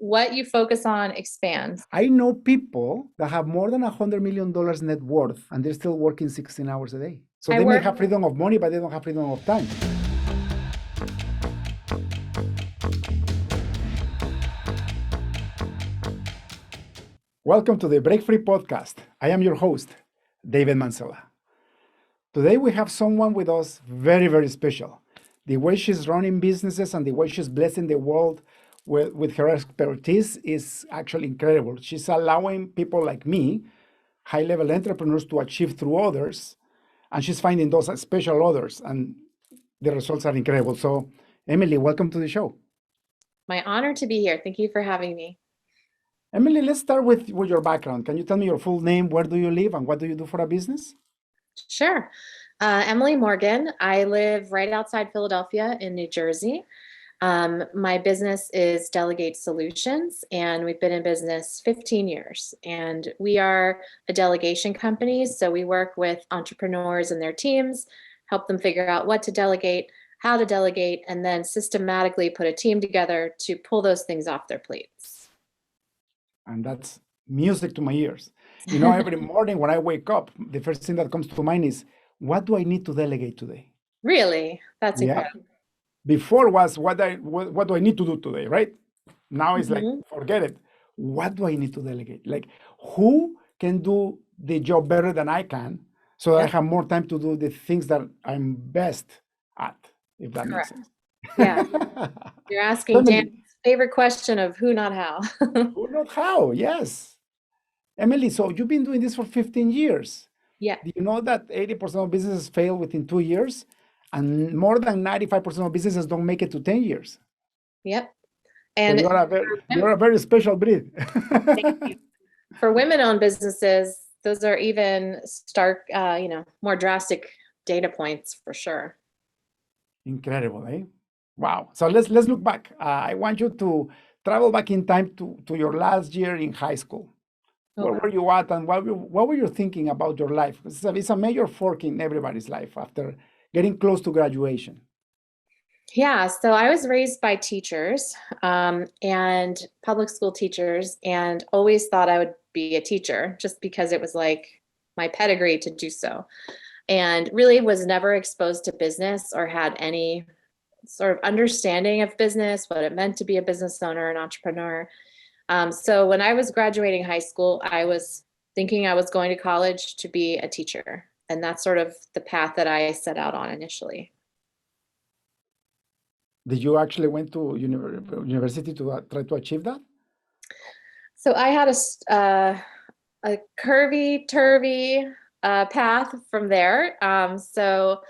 what you focus on expands. I know people that have more than $100 million net worth and they're still working 16 hours a day. So I they may work have freedom of money, but they don't have freedom of time. Welcome to the Break Free podcast. I am your host, David Mancela. Today we have someone with us very, very special. The way she's running businesses and the way she's blessing the world with her expertise is actually incredible. She's allowing people like me, high-level entrepreneurs, to achieve through others, and she's finding those special others, and the results are incredible. So, Emily, welcome to the show. My honor to be here. Thank you for having me. Emily, let's start with your background. Can you tell me your full name, where do you live, and what do you do for a business? Sure. Emily Morgan. I live right outside Philadelphia in New Jersey. My business is Delegate Solutions, and we've been in business 15 years. And we are a delegation company, so we work with entrepreneurs and their teams, help them figure out what to delegate, how to delegate, and then systematically put a team together to pull those things off their plates. And that's music to my ears. You know, every morning when I wake up, the first thing that comes to mind is, what do I need to delegate today? Really? That's Yeah. incredible. Before was what do I need to do today, right? Now it's like, Mhm. forget it. What do I need to delegate? Like, who can do the job better than I can so that I Yep, have more time to do the things that I'm best at, if that makes correct. sense. Yeah. You're asking Dan's Emily, favorite question of who, not how. who not how? Yes. Emily, so you've been doing this for 15 years. Yeah. Do you know that 80% of businesses fail within 2 years? And more than 95% of businesses don't make it to 10 years. Yep. So And you're a very special breed. thank you. For women-owned businesses, those are even stark, more drastic data points for sure. Incredible, eh? Wow. So let's look back. I want you to travel back in time to your last year in high school. Oh, Where wow. were you at, and what were you thinking about your life? It's a major fork in everybody's life after getting close to graduation. Yeah, so I was raised by teachers and public school teachers, and always thought I would be a teacher just because it was like my pedigree to do so. And really was never exposed to business or had any sort of understanding of business, what it meant to be a business owner, an entrepreneur. So when I was graduating high school, I was thinking I was going to college to be a teacher. And that's sort of the path that I set out on initially. Did you actually went to university to try to achieve that? So I had a curvy, turvy path from there. So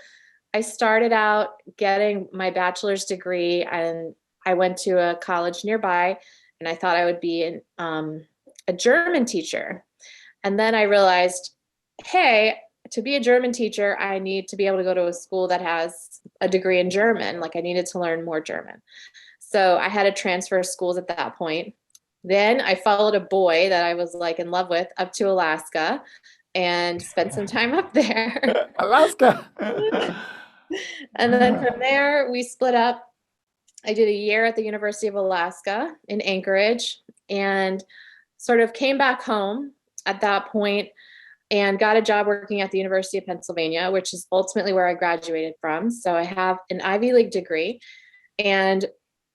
I started out getting my bachelor's degree, and I went to a college nearby, and I thought I would be a German teacher. And then I realized, hey, to be a German teacher, I need to be able to go to a school that has a degree in German. Like I needed to learn more German. So I had to transfer schools at that point. Then I followed a boy that I was like in love with up to Alaska and spent some time up there. Alaska. And then from there, we split up. I did a year at the University of Alaska in Anchorage and sort of came back home at that point and got a job working at the University of Pennsylvania, which is ultimately where I graduated from. So I have an Ivy League degree. And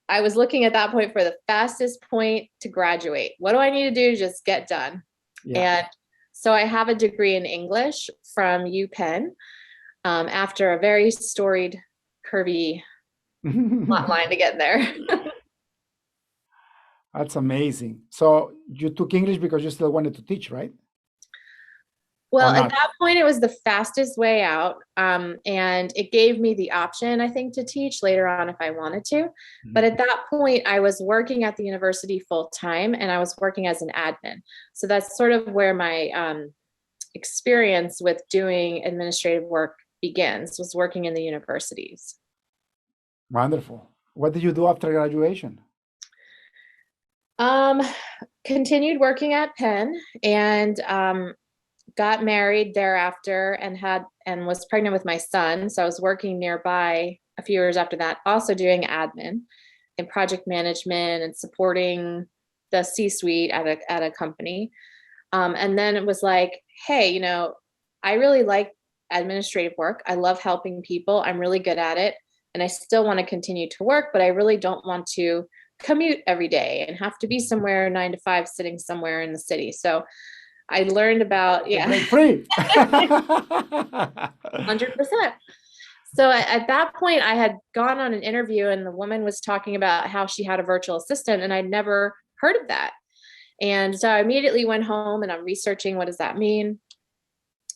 I was looking at that point for the fastest point to graduate. What do I need to do to just get done? Yeah. And so I have a degree in English from UPenn after a very storied, curvy line to get there. That's amazing. So you took English because you still wanted to teach, right? Well, Or at not? that point, it was the fastest way out. And it gave me the option, I think, to teach later on if I wanted to. But at that point, I was working at the university full time and I was working as an admin. So that's sort of where my experience with doing administrative work begins, was working in the universities. Wonderful. What did you do after graduation? Continued working at Penn and got married thereafter and was pregnant with my son. So I was working nearby a few years after that, also doing admin and project management and supporting the C-suite at a company. And then it was like, hey, I really like administrative work. I love helping people. I'm really good at it. And I still want to continue to work, but I really don't want to commute every day and have to be somewhere 9 to 5, sitting somewhere in the city. So I learned about, To yeah, break free. 100%. So at that point, I had gone on an interview and the woman was talking about how she had a virtual assistant, and I'd never heard of that. And so I immediately went home and I'm researching, what does that mean?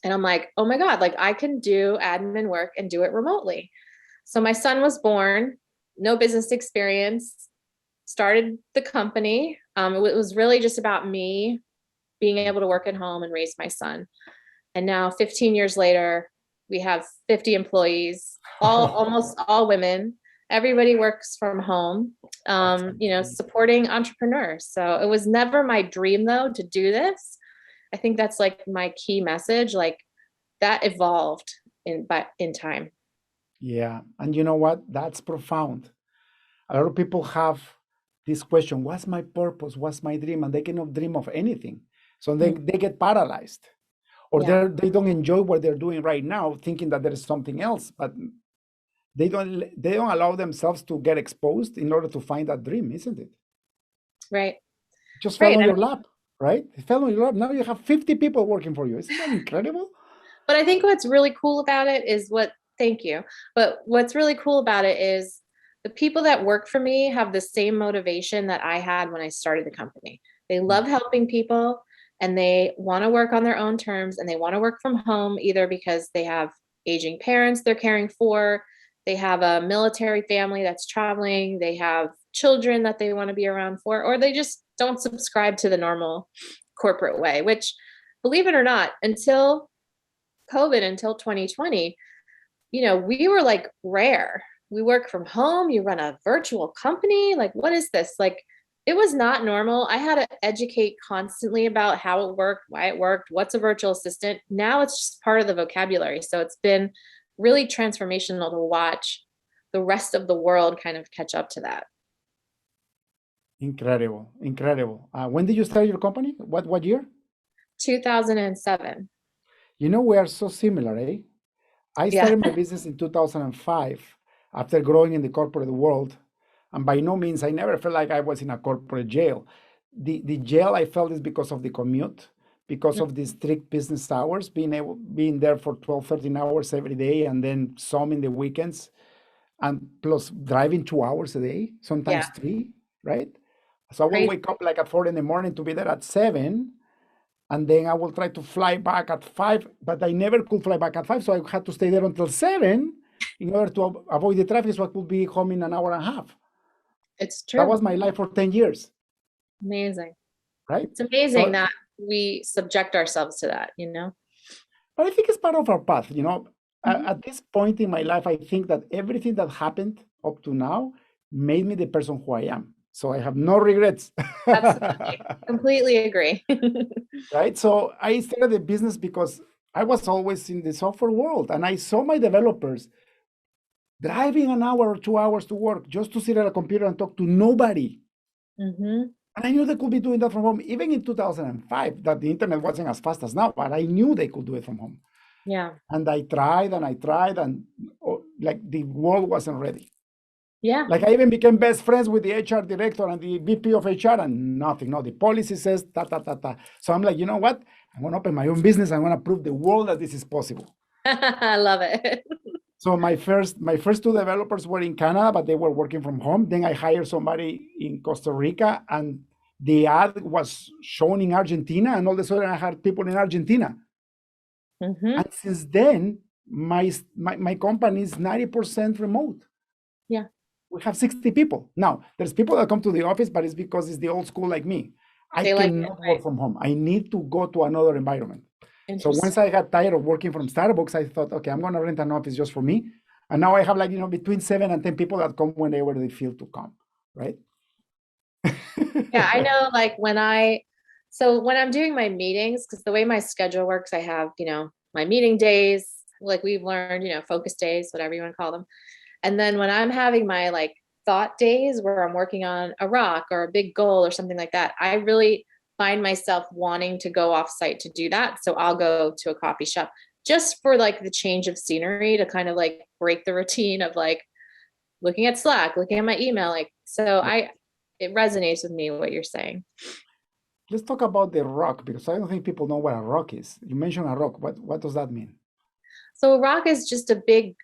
And I'm like, oh my God, like I can do admin work and do it remotely. So my son was born, no business experience, started the company. It was really just about me being able to work at home and raise my son. And now 15 years later, we have 50 employees, almost all women. Everybody works from home, supporting entrepreneurs. So it was never my dream though to do this. I think that's like my key message, like that evolved in time. Yeah. And you know what? That's profound. A lot of people have this question, what's my purpose? What's my dream? And they cannot dream of anything. So they get paralyzed. Or Yeah, they don't enjoy what they're doing right now, thinking that there is something else, but they don't allow themselves to get exposed in order to find that dream, isn't it? right. Just fell Right. on your lap, right? It fell on your lap. Now you have 50 people working for you. Isn't that incredible? But I think what's really cool about it is thank you. But what's really cool about it is the people that work for me have the same motivation that I had when I started the company. They love helping people and they want to work on their own terms, and they want to work from home either because they have aging parents they're caring for, they have a military family that's traveling, they have children that they want to be around for, or they just don't subscribe to the normal corporate way, which, believe it or not, until COVID, until 2020, we were like rare. We work from home, you run a virtual company. Like, what is this? Like, it was not normal. I had to educate constantly about how it worked, why it worked, what's a virtual assistant. Now it's just part of the vocabulary. So it's been really transformational to watch the rest of the world kind of catch up to that. Incredible, incredible. When did you start your company? What year? 2007. We are so similar, eh? I Yeah. started my business in 2005 after growing in the corporate world. And by no means, I never felt like I was in a corporate jail. The jail I felt is because of the commute, because of the strict business hours, being there for 12, 13 hours every day, and then some in the weekends, and plus driving 2 hours a day, Yeah. sometimes three, right? So I will Crazy. wake up like at 4 in the morning to be there at 7, and then I will try to fly back at 5, but I never could fly back at 5, so I had to stay there until 7 in order to avoid the traffic, so I could be home in an hour and a half. It's That true. was my life for 10 years, Amazing. right? It's amazing So, that we subject ourselves to that. but I think it's part of our path. Mhm. At this point in my life, I think that everything that happened up to now made me the person who I am. So I have no regrets. Absolutely. Completely agree. Right? So I started a business because I was always in the software world, and I saw my developers driving an hour or 2 hours to work just to sit at a computer and talk to nobody. Hmm. And I knew they could be doing that from home, even in 2005, that the internet wasn't as fast as now, but I knew they could do it from home. Yeah. And I tried, and like the world wasn't ready. Yeah. Like I even became best friends with the HR director and the VP of HR, and nothing. No, the policy says ta ta ta ta. So I'm like, you know what? I'm gonna open my own business. I'm gonna prove the world that this is possible. I love it. So my first two developers were in Canada, but they were working from home. Then I hired somebody in Costa Rica, and the ad was shown in Argentina, and all of a sudden I had people in Argentina. Hmm. And since then, my company is 90% remote. Yeah. We have 60 people. Now, there's people that come to the office, but it's because it's the old school like me. I They like it, cannot work right? from home. I need to go to another environment. So Interesting. once I got tired of working from Starbucks, I thought, okay, I'm going to rent an office just for me. And now I have between 7 and 10 people that come whenever they feel to come, right? Yeah, I know like when I'm doing my meetings, because the way my schedule works, I have, my meeting days, like we've learned, focus days, whatever you want to call them. And then when I'm having my like thought days where I'm working on a rock or a big goal or something like that, I really find myself wanting to go off site to do that. So I'll go to a coffee shop just for like the change of scenery to kind of like break the routine of like looking at Slack, looking at my email. Like, so it resonates with me what you're saying. Let's talk about the rock because I don't think people know what a rock is. You mentioned a rock. What does that mean? So a rock is just a big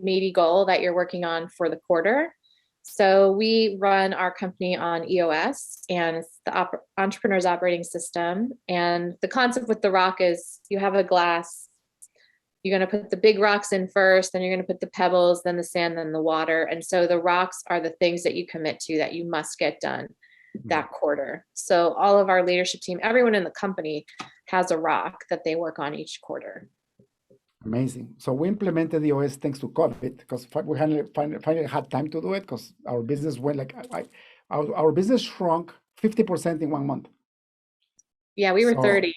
meaty goal that you're working on for the quarter. So we run our company on EOS, and it's the entrepreneur's operating system. And the concept with the rock is you have a glass, you're going to put the big rocks in first, then you're going to put the pebbles, then the sand, then the water. And so the rocks are the things that you commit to that you must get done that quarter. So all of our leadership team, everyone in the company has a rock that they work on each quarter. Amazing. So we implemented the OS thanks to COVID because we finally had time to do it because our business went like our business shrunk 50% in 1 month. Yeah, we were So 30.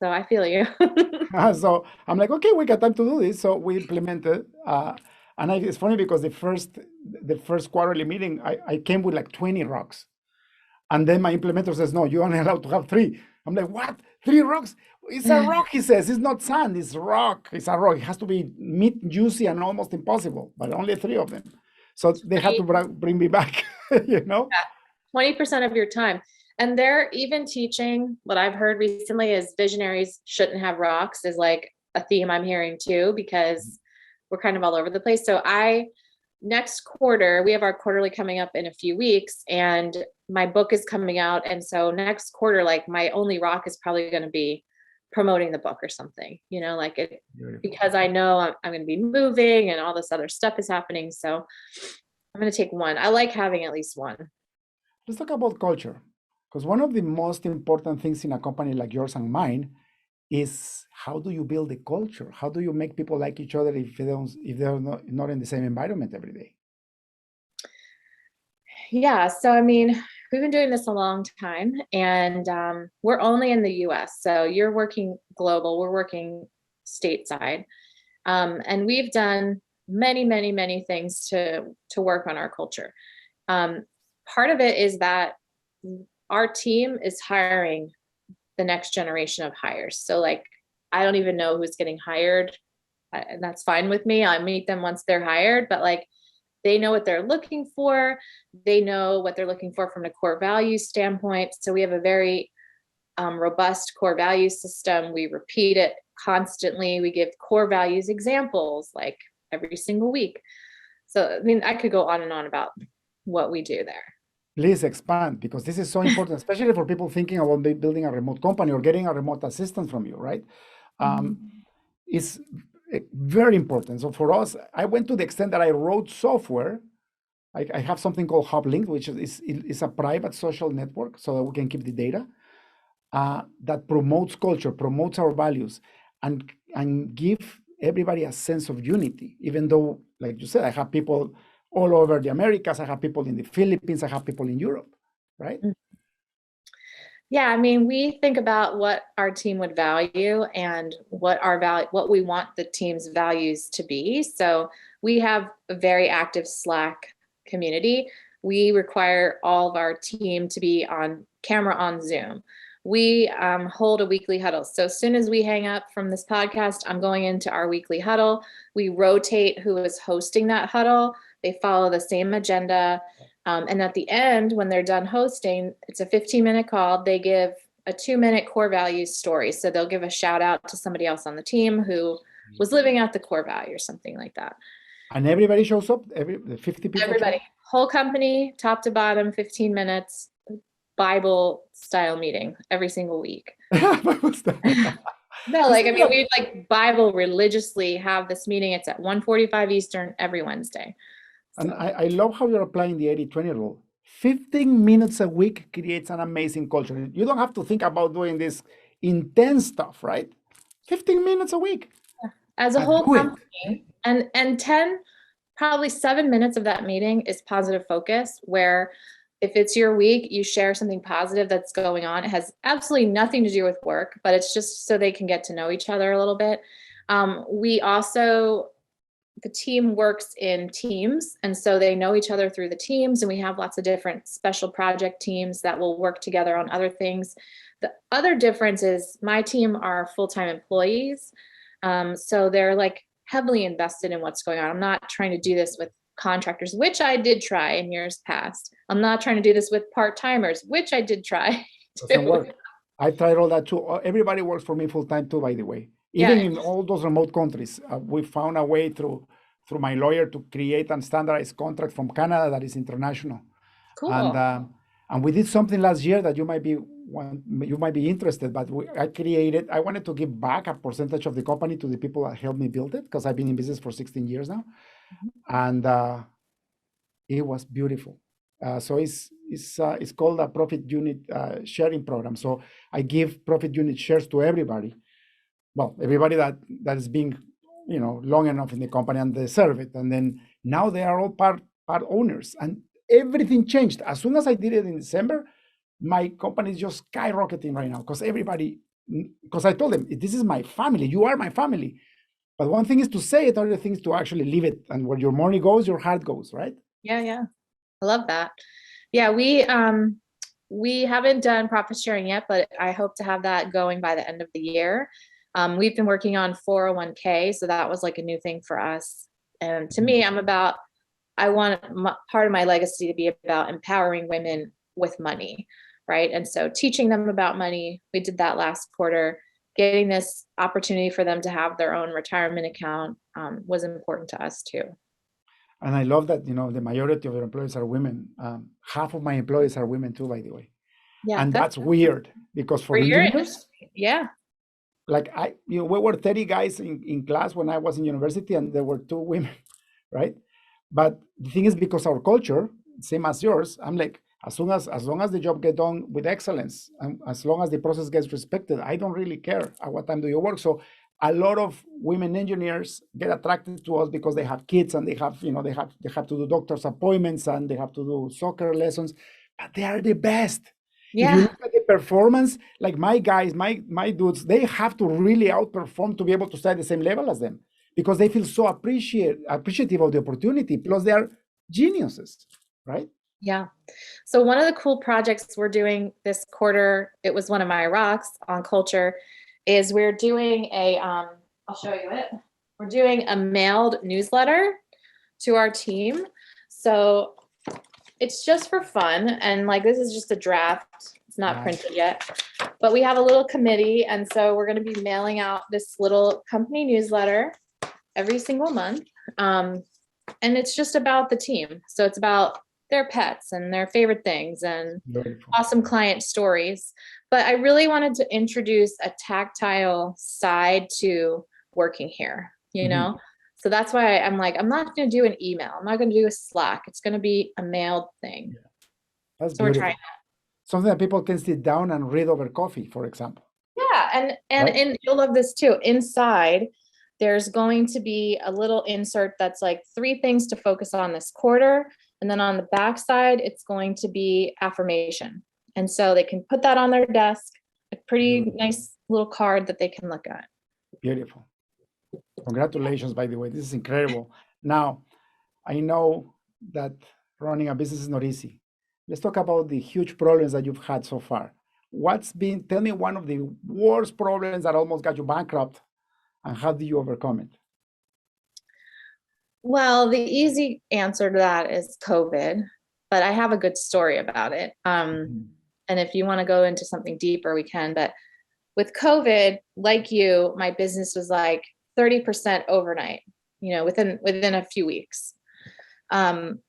So I feel you. so I'm like, okay, we got time to do this. So we implemented, it's funny because the first quarterly meeting, I came with like 20 rocks, and then my implementer says, no, you're only allowed to have 3. I'm like, what? 3 rocks? It's a rock, he says. It's not sand, it's rock. It's a rock. It has to be meat, juicy, and almost impossible, but only 3 of them. So they had to bring me back, you know? 20% of your time. And they're even teaching, what I've heard recently is visionaries shouldn't have rocks is like a theme I'm hearing too, because we're kind of all over the place. So next quarter, we have our quarterly coming up in a few weeks, and my book is coming out. And so next quarter, like my only rock is probably going to be promoting the book or something, like it, because I know I'm going to be moving and all this other stuff is happening. So I'm going to take one. I like having at least one. Let's talk about culture. Because one of the most important things in a company like yours and mine is how do you build a culture? How do you make people like each other if they're not in the same environment every day? Yeah, so I mean, we've been doing this a long time, and we're only in the US. So you're working global, we're working stateside. And we've done many, many, many things to work on our culture. Part of it is that our team is hiring the next generation of hires. So like, I don't even know who's getting hired, and that's fine with me. I meet them once they're hired, but like, they know what they're looking for. They know what they're looking for from a core values standpoint. So we have a very robust core values system. We repeat it constantly. We give core values examples like every single week. So, I mean, I could go on and on about what we do there. Please expand because this is so important, especially for people thinking about building a remote company or getting a remote assistant from you, right? It's very important. So for us, I went to the extent that I wrote software. I have something called HubLink, which is a private social network so that we can keep the data that promotes culture, promotes our values, and give everybody a sense of unity. Even though, like you said, I have people all over the Americas, I have people in the Philippines, I have people in Europe, right? Yeah, I mean, we think about what our team would value and what we want the team's values to be. So we have a very active Slack community. We require all of our team to be on camera on Zoom. We hold a weekly huddle. So as soon as we hang up from this podcast, I'm going into our weekly huddle. We rotate who is hosting that huddle. They follow the same agenda. And at the end, when they're done hosting, it's a 15-minute call. They give a 2-minute core values story. So they'll give a shout out to somebody else on the team who was living out the core value or something like that. And everybody shows up, the 50 people? Everybody, whole company, top to bottom, 15 minutes, Bible style meeting every single week. No, like, I mean, we like Bible religiously have this meeting. It's at 1:45 Eastern every Wednesday. And I love how you're applying the 80-20 rule. 15 minutes a week creates an amazing culture. You don't have to think about doing this intense stuff, right? 15 minutes a week. As a whole company, and 10, probably 7 minutes of that meeting is positive focus, where if it's your week, you share something positive that's going on. It has absolutely nothing to do with work, but it's just so they can get to know each other a little bit. We also the team works in teams, and so they know each other through the teams, and we have lots of different special project teams that will work together on other things. The other difference is my team are full-time employees, so they're like heavily invested in what's going on. I'm not trying to do this with contractors, which I did try in years past. I'm not trying to do this with part-timers, which I did try Doesn't too. work. I tried all that too. Everybody works for me full time too, by the way. Even Yeah, in all those remote countries, we found a way through my lawyer to create a standardized contract from Canada that is international. And cool. and we did something last year that you might be interested. But I wanted to give back a percentage of the company to the people that helped me build it, because I've been in business for 16 years now, and it was beautiful. So it's called a profit unit sharing program. So I give profit unit shares to everybody. Well, everybody that is being, long enough in the company and they serve it. And then now they are all part owners, and everything changed. As soon as I did it in December, my company is just skyrocketing right now, because I told them, this is my family. You are my family. But one thing is to say it, other thing is to actually live it. And where your money goes, your heart goes, right? Yeah. I love that. Yeah, we haven't done profit sharing yet, but I hope to have that going by the end of the year. We've been working on 401k, so that was like a new thing for us. And to me, I want part of my legacy to be about empowering women with money, right? And so teaching them about money, we did that last quarter. Getting this opportunity for them to have their own retirement account was important to us too. And I love that, the majority of your employees are women. Half of my employees are women too, by the way. Yeah, And that's weird, because for for your engineers, industry. Yeah. like we were 30 guys in class when I was in university, and there were 2 women, right? But the thing is, because our culture, same as yours, I'm like, as long as the job gets done with excellence, and as long as the process gets respected, I don't really care at what time do you work. So a lot of women engineers get attracted to us because they have kids, and they have, they have to do doctor's appointments, and they have to do soccer lessons, but they are the best. If you Yeah. look at the performance, like my guys, my dudes, they have to really outperform to be able to stay at the same level as them, because they feel so appreciative of the opportunity. Plus, they are geniuses, right? Yeah. So one of the cool projects we're doing this quarter, it was one of my rocks on culture, is we're doing I'll show you it. We're doing a mailed newsletter to our team. So it's just for fun. And like, this is just a draft. It's not Nice. printed yet, but we have a little committee. And so we're going to be mailing out this little company newsletter every single month. And it's just about the team. So it's about their pets and their favorite things and Beautiful. awesome client stories. But I really wanted to introduce a tactile side to working here, Mhm. So that's why I'm like, I'm not going to do an email. I'm not going to do a Slack. It's going to be a mailed thing. That's So we're trying. beautiful. Something that people can sit down and read over coffee, for example, Yeah, right? and you'll love this too. Inside, there's going to be a little insert that's like 3 things to focus on this quarter. And then on the back side, it's going to be affirmation. And so they can put that on their desk, a pretty Beautiful. nice little card that they can look at. Beautiful. Congratulations, by the way. This is incredible. Now, I know that running a business is not easy. Let's talk about the huge problems that you've had so far. Tell me one of the worst problems that almost got you bankrupt, and how do you overcome it? Well, the easy answer to that is COVID, but I have a good story about it. Mhm. And if you want to go into something deeper, we can. But with COVID, like you, my business was like 30% overnight, within a few weeks. And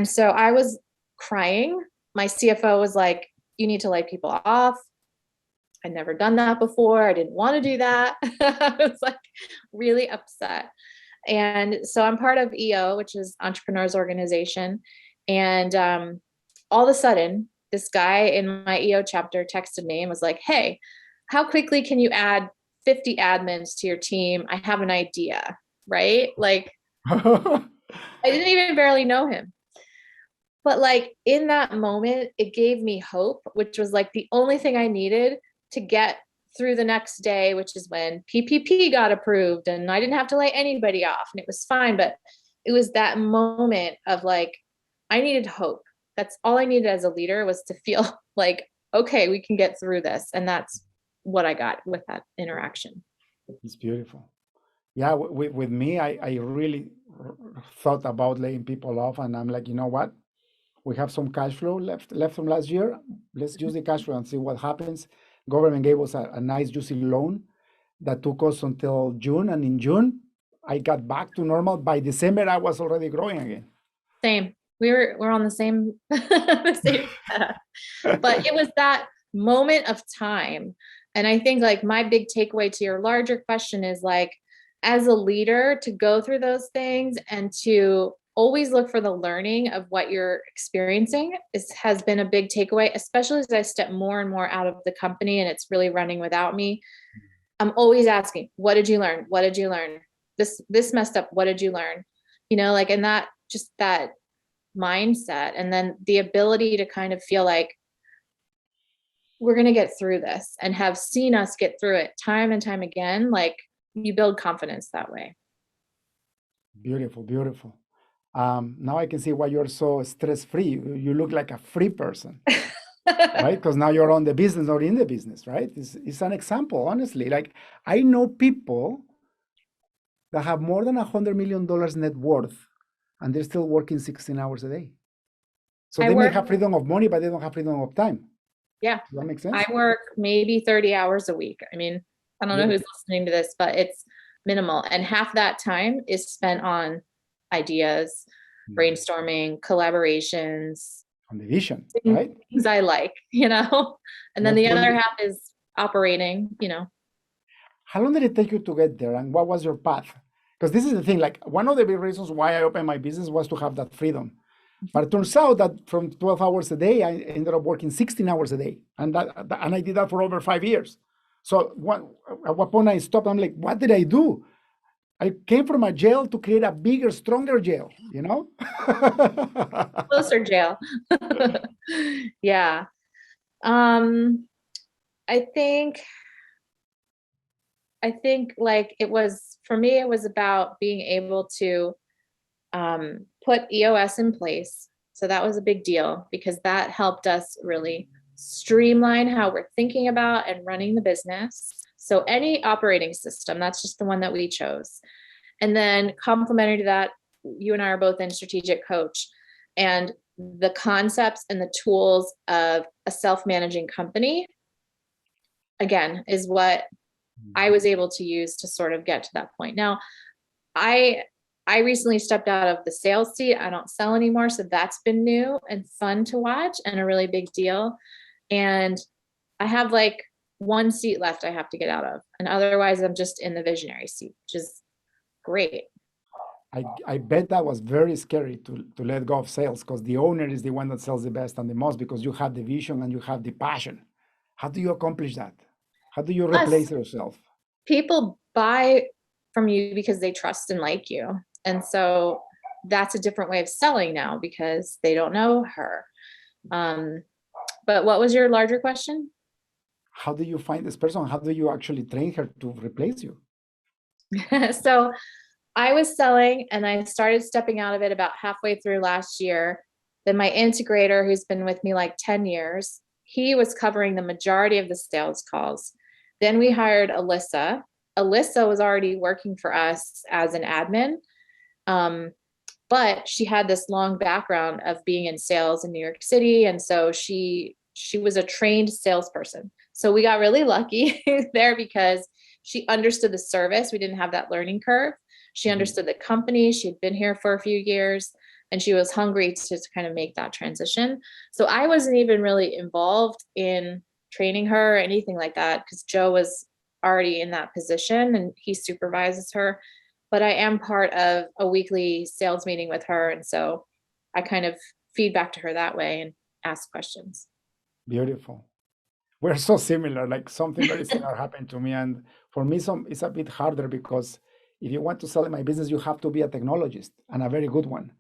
so I was crying. My CFO was like, you need to lay people off. I'd never done that before. I didn't want to do that. I was like really upset. And so I'm part of EO, which is Entrepreneurs Organization. And all of a sudden, this guy in my EO chapter texted me and was like, hey, how quickly can you add 50 admins to your team? I have an idea, right? Like, I didn't even barely know him. But like in that moment, it gave me hope, which was like the only thing I needed to get through the next day, which is when PPP got approved and I didn't have to lay anybody off and it was fine. But it was that moment of like, I needed hope. That's all I needed as a leader, was to feel like, okay, we can get through this. And that's what I got with that interaction. It's beautiful. Yeah, with me, I really thought about laying people off, and I'm like, you know what? We have some cash flow left from last year. Let's use the cash flow and see what happens. Government gave us a nice juicy loan that took us until June, and in June, I got back to normal. By December, I was already growing again. Same. We're on the same, the same path. But it was that moment of time. And I think like my big takeaway to your larger question is like, as a leader, to go through those things and to always look for the learning of what you're experiencing has been a big takeaway, especially as I step more and more out of the company and it's really running without me. I'm always asking, what did you learn? What did you learn? This messed up. What did you learn? You know, like, and that just that mindset, and then the ability to kind of feel like we're going to get through this and have seen us get through it time and time again. Like, you build confidence that way. Beautiful, beautiful. Now I can see why you're so stress-free. You look like a free person, right? Because now you're on the business or in the business, right? It's an example, honestly. Like, I know people that have more than $100 million net worth, and they're still working 16 hours a day. So they may have freedom of money, but they don't have freedom of time. Yeah. Does that make sense? I work maybe 30 hours a week. I mean, I don't know who's listening to this, but it's minimal. And half that time is spent on ideas, brainstorming, collaborations. On the vision, right? Things I like, you know? And then the other half is operating, you know. How long did it take you to get there, and what was your path? Because this is the thing, like, one of the big reasons why I opened my business was to have that freedom. But it turns out that from 12 hours a day, I ended up working 16 hours a day. And I did that for over 5 years. So at what point I stopped, I'm like, what did I do? I came from a jail to create a bigger, stronger jail, you know? Closer jail. Yeah. I think like it was, for me, it was about being able to put EOS in place. So that was a big deal because that helped us really streamline how we're thinking about and running the business. So any operating system, that's just the one that we chose. And then complementary to that, you and I are both in strategic coach, and the concepts and the tools of a self-managing company, again, is what I was able to use to sort of get to that point. Now, I recently stepped out of the sales seat. I don't sell anymore. So that's been new and fun to watch and a really big deal. And I have like one seat left I have to get out of. And otherwise I'm just in the visionary seat, which is great. I bet that was very scary to let go of sales, because the owner is the one that sells the best and the most, because you have the vision and you have the passion. How do you accomplish that? How do you replace yourself? People buy from you because they trust and like you. And so that's a different way of selling now because they don't know her. But what was your larger question? How do you find this person? How do you actually train her to replace you? So I was selling and I started stepping out of it about halfway through last year. Then my integrator, who's been with me like 10 years, he was covering the majority of the sales calls. Then we hired Alyssa. Alyssa was already working for us as an admin. But she had this long background of being in sales in New York City. And so she was a trained salesperson. So we got really lucky there because she understood the service. We didn't have that learning curve. She understood the company. She had been here for a few years and she was hungry to kind of make that transition. So I wasn't even really involved in training her or anything like that because Joe was already in that position and he supervises her. But I am part of a weekly sales meeting with her. And so I kind of feed back to her that way and ask questions. Beautiful. We're so similar, like something very similar happened to me. And for me, it's a bit harder because if you want to sell in my business, you have to be a technologist and a very good one.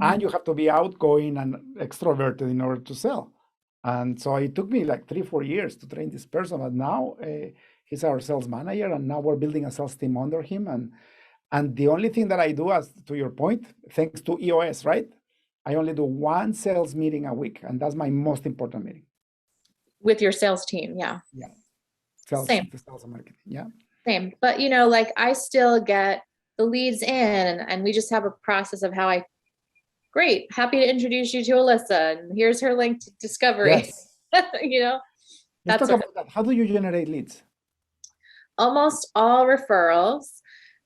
And you have to be outgoing and extroverted in order to sell. And so it took me like 3, 4 years to train this person. But now he's our sales manager, and now we're building a sales team under him. And the only thing that I do, as to your point, thanks to EOS, right? I only do one sales meeting a week, and that's my most important meeting. With your sales team. Yeah. Yeah, Same. sales and marketing. Yeah. Same. But like I still get the leads in, and we just have a process of how great, happy to introduce you to Alyssa, and here's her link to discovery. Yes. Let's That's talk about that. How do you generate leads? almost all referrals.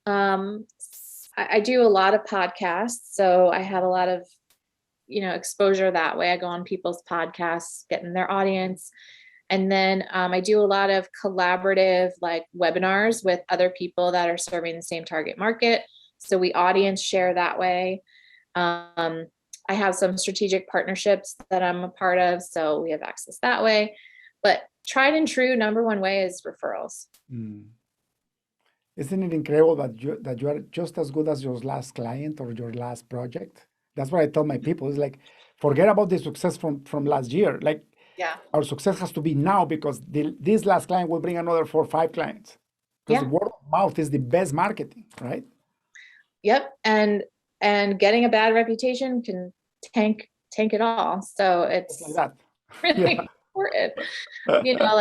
I do a lot of podcasts, so I have a lot of exposure that way. I go on people's podcasts, get in their audience. And then I do a lot of collaborative like webinars with other people that are serving the same target market. So we audience share that way. I have some strategic partnerships that I'm a part of, so we have access that way. But tried and true number one way is referrals. Isn't it incredible that you are just as good as your last client or your last project? That's what I tell my people. It's like, forget about the success from last year. Like, Yeah. our success has to be now, because this last client will bring another 4 or 5 clients. Because Yeah. word of mouth is the best marketing, right? Yep. And getting a bad reputation can tank it all. So Just it's like that. really important.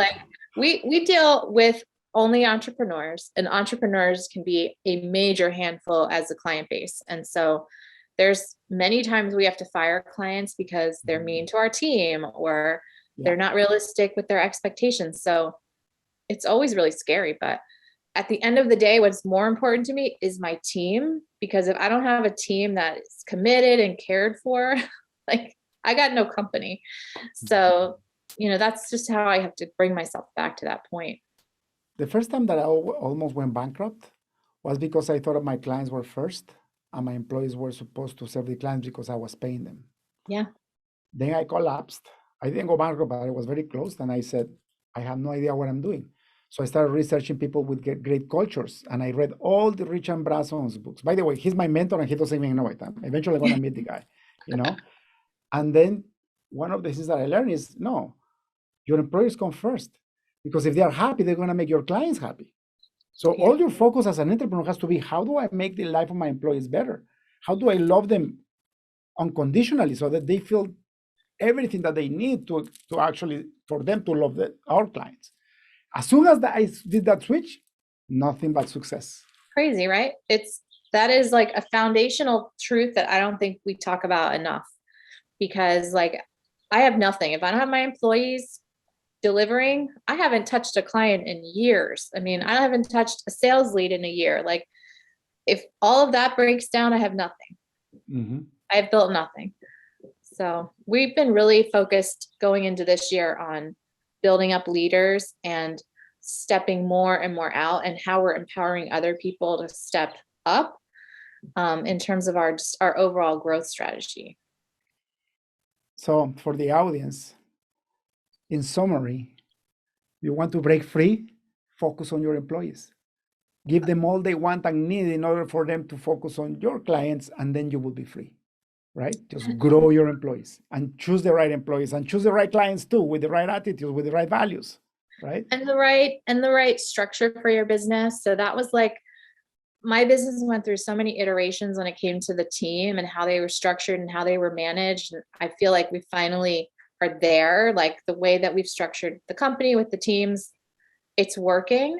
Like we deal with only entrepreneurs, and entrepreneurs can be a major handful as a client base. And so there's many times we have to fire clients because they're mean to our team, or they're not realistic with their expectations. So it's always really scary. But at the end of the day, what's more important to me is my team, because if I don't have a team that is committed and cared for, like I got no company. So, that's just how I have to bring myself back to that point. The first time that I almost went bankrupt was because I thought my clients were first and my employees were supposed to serve the clients because I was paying them. Yeah. Then I collapsed. I didn't go bankrupt, but I was very close. And I said, I have no idea what I'm doing. So I started researching people with great cultures. And I read all the Richard Branson's books. By the way, he's my mentor and he doesn't even know it. I'm eventually going to meet the guy, And then one of the things that I learned is, no, your employees come first. Because if they are happy, they're going to make your clients happy. So all your focus as an entrepreneur has to be, how do I make the life of my employees better? How do I love them unconditionally so that they feel everything that they need to actually, for them to love our clients? As soon as I did that switch, nothing but success. Crazy, right? That is like a foundational truth that I don't think we talk about enough, because like I have nothing. If I don't have my employees delivering, I haven't touched a client in years. I mean, I haven't touched a sales lead in a year. Like if all of that breaks down, I have nothing. Mm-hmm. I've built nothing. So we've been really focused going into this year on building up leaders and stepping more and more out, and how we're empowering other people to step up in terms of our overall growth strategy. So for the audience, in summary, you want to break free, focus on your employees. Give them all they want and need in order for them to focus on your clients, and then you will be free, right? Just grow your employees and choose the right employees and choose the right clients too, with the right attitude, with the right values, right? And the right structure for your business. So that was like, my business went through so many iterations when it came to the team and how they were structured and how they were managed. And I feel like we finally are there, like the way that we've structured the company with the teams, it's working.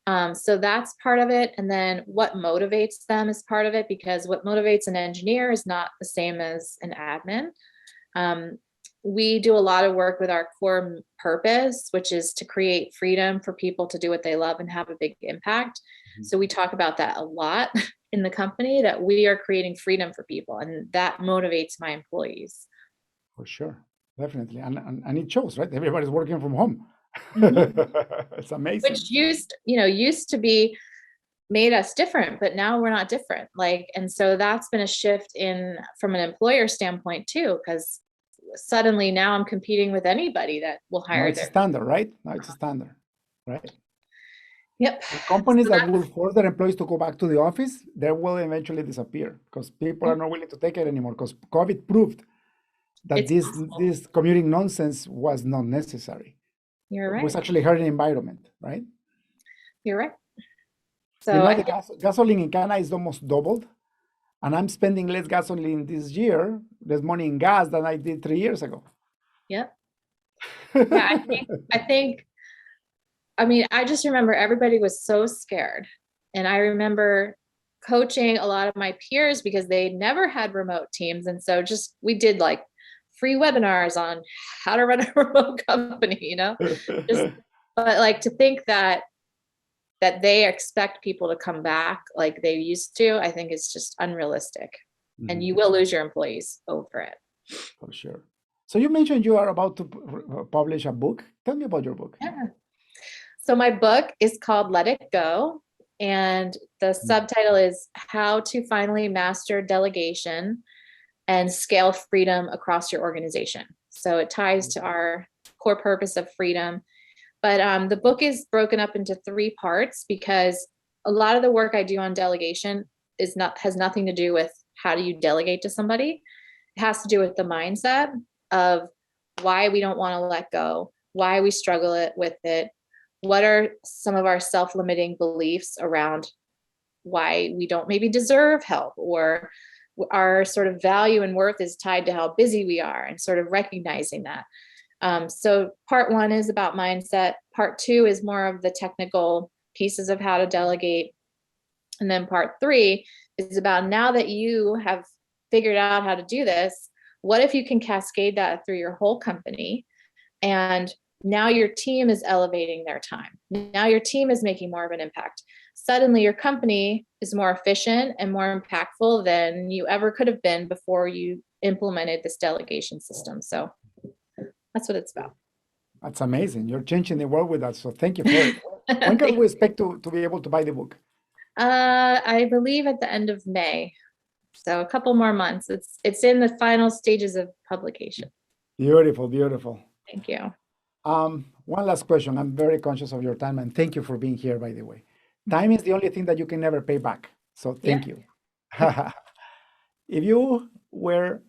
So that's part of it. And then what motivates them is part of it, because what motivates an engineer is not the same as an admin. We do a lot of work with our core purpose, which is to create freedom for people to do what they love and have a big impact. Mm-hmm. So we talk about that a lot in the company, that we are creating freedom for people, and that motivates my employees. For sure. Definitely. And it shows, right? Everybody's working from home. Mm-hmm. It's amazing. Which used to be made us different, but now we're not different. And so that's been a shift from an employer standpoint too, because suddenly now I'm competing with anybody that will hire. Now it's a standard, right? Now it's a standard, right? Yep. And companies that will force their employees to go back to the office, they will eventually disappear, because people are not willing to take it anymore, because COVID proved that It's this commuting nonsense was not necessary. You're It was right. actually hurting the environment, right? You're right. You So know, I the think gasoline in Canada is almost doubled, and I'm spending less gasoline this year, less money in gas than I did 3 years ago. yep. Yeah, I think I mean, I just remember everybody was so scared. And I remember coaching a lot of my peers because they never had remote teams. And so just we did like free webinars on how to run a remote company, just but like to think that they expect people to come back like they used to, I think is just unrealistic. And you will lose your employees over it. For sure. So you mentioned you are about to publish a book. Tell me about your book. Yeah. So my book is called Let It Go, and the subtitle is How to Finally Master Delegation and Scale Freedom Across Your Organization. So it ties to our core purpose of freedom. But the book is broken up into 3 parts because a lot of the work I do on delegation has nothing to do with how do you delegate to somebody. It has to do with the mindset of why we don't want to let go, why we struggle with it, what are some of our self-limiting beliefs around why we don't maybe deserve help, or our sort of value and worth is tied to how busy we are, and sort of recognizing that. So part 1 is about mindset. Part 2 is more of the technical pieces of how to delegate. And then part 3 is about, now that you have figured out how to do this, what if you can cascade that through your whole company? And now your team is elevating their time. Now your team is making more of an impact. Suddenly your company is more efficient and more impactful than you ever could have been before you implemented this delegation system. So that's what it's about. That's amazing. You're changing the world with that. So thank you for it. When can we expect to be able to buy the book? I believe at the end of May. So a couple more months. It's in the final stages of publication. Beautiful, beautiful. Thank you. One last question. I'm very conscious of your time, and thank you for being here, by the way. Time is the only thing that you can never pay back. So thank you. If you were,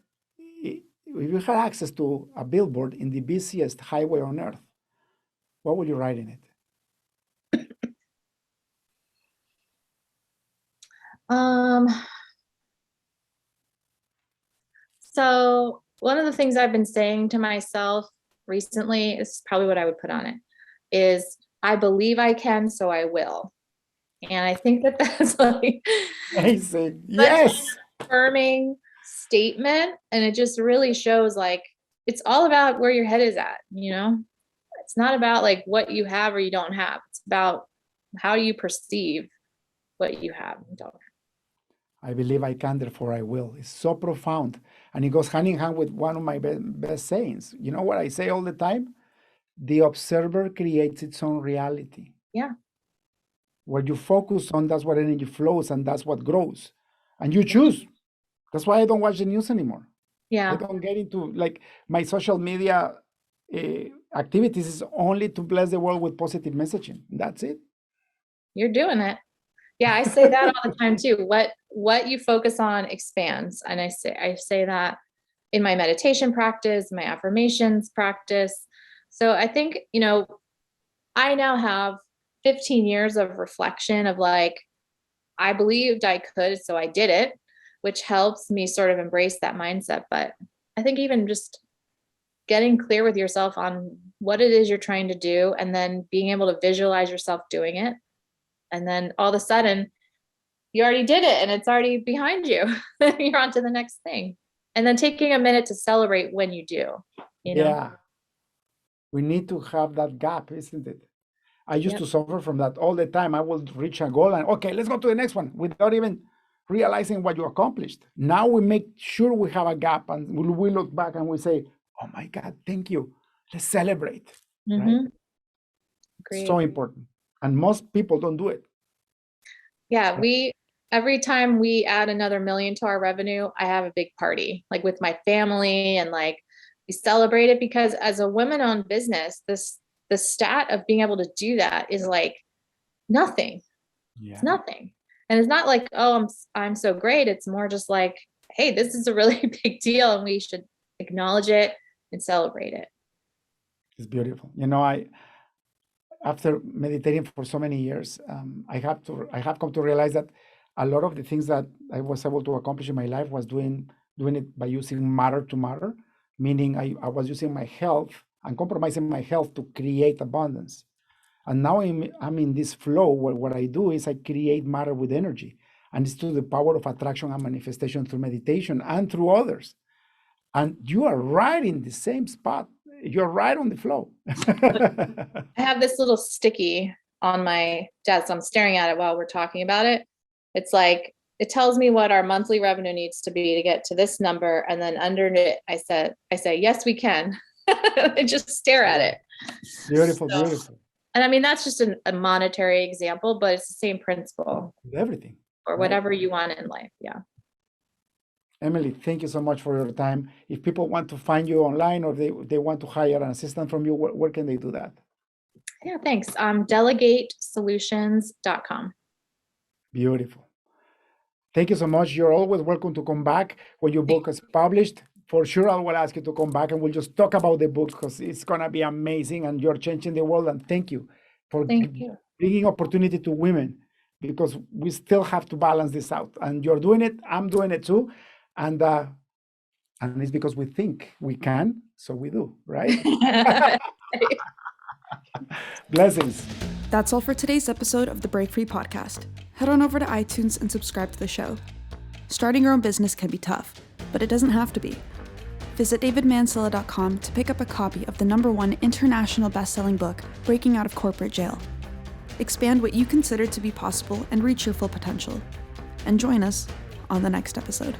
if you had access to a billboard in the busiest highway on earth, what would you write in it? So one of the things I've been saying to myself recently is probably what I would put on it is, I believe I can, so I will. And I think that that's like Amazing. such an Yes. affirming statement. And it just really shows like, it's all about where your head is at, It's not about like what you have or you don't have. It's about how you perceive what you have and don't have. I believe I can, therefore I will. It's so profound. And it goes hand in hand with one of my best sayings. You know what I say all the time? The observer creates its own reality. Yeah. What you focus on, that's what energy flows, and that's what grows. And you choose. That's why I don't watch the news anymore. Yeah. I don't get into like my social media activities is only to bless the world with positive messaging. That's it. You're doing it. Yeah, I say that all the time too. What you focus on expands. And I say that in my meditation practice, my affirmations practice. So I think, I now have 15 years of reflection of like, I believed I could, so I did it, which helps me sort of embrace that mindset. But I think even just getting clear with yourself on what it is you're trying to do, and then being able to visualize yourself doing it. And then all of a sudden, you already did it and it's already behind you. You're on to the next thing. And then taking a minute to celebrate when you do, Yeah. We need to have that gap, isn't it? I used to suffer from that all the time. I would reach a goal and, okay, let's go to the next one without even realizing what you accomplished. Now we make sure we have a gap and we look back and we say, oh my God, thank you. Let's celebrate. Right? Great. So important. And most people don't do it. Yeah, every time we add another million to our revenue, I have a big party, like with my family, and like we celebrate it, because as a women-owned business, the stat of being able to do that is like nothing. Yeah. It's nothing. And it's not like, oh, I'm so great. It's more just like, hey, this is a really big deal and we should acknowledge it and celebrate it. It's beautiful. You know, after meditating for so many years, I have come to realize that a lot of the things that I was able to accomplish in my life was doing it by using matter to matter, meaning I was using my health and compromising my health to create abundance. And now I'm in this flow where what I do is I create matter with energy, and it's through the power of attraction and manifestation through meditation and through others. And you are right in the same spot. You're right on the flow. I have this little sticky on my desk. I'm staring at it while we're talking about it. It's like, it tells me what our monthly revenue needs to be to get to this number. And then under it, I say, yes, we can. I just stare at it. Beautiful, So, beautiful. and I mean, that's just a monetary example, but it's the same principle. Everything. Or whatever you want in life. Yeah. Emily, thank you so much for your time. If people want to find you online or they want to hire an assistant from you, where can they do that? Yeah, thanks. DelegateSolutions.com. Beautiful. Thank you so much. You're always welcome to come back when your book is published. For sure, I will ask you to come back and we'll just talk about the book because it's going to be amazing and you're changing the world. And thank you for bringing opportunity to women, because we still have to balance this out. And you're doing it. I'm doing it too. And it's because we think we can, so we do, right? Blessings. That's all for today's episode of the Break Free Podcast. Head on over to iTunes and subscribe to the show. Starting your own business can be tough, but it doesn't have to be. Visit davidmansilla.com to pick up a copy of the #1 international best-selling book, Breaking Out of Corporate Jail. Expand what you consider to be possible and reach your full potential. And join us on the next episode.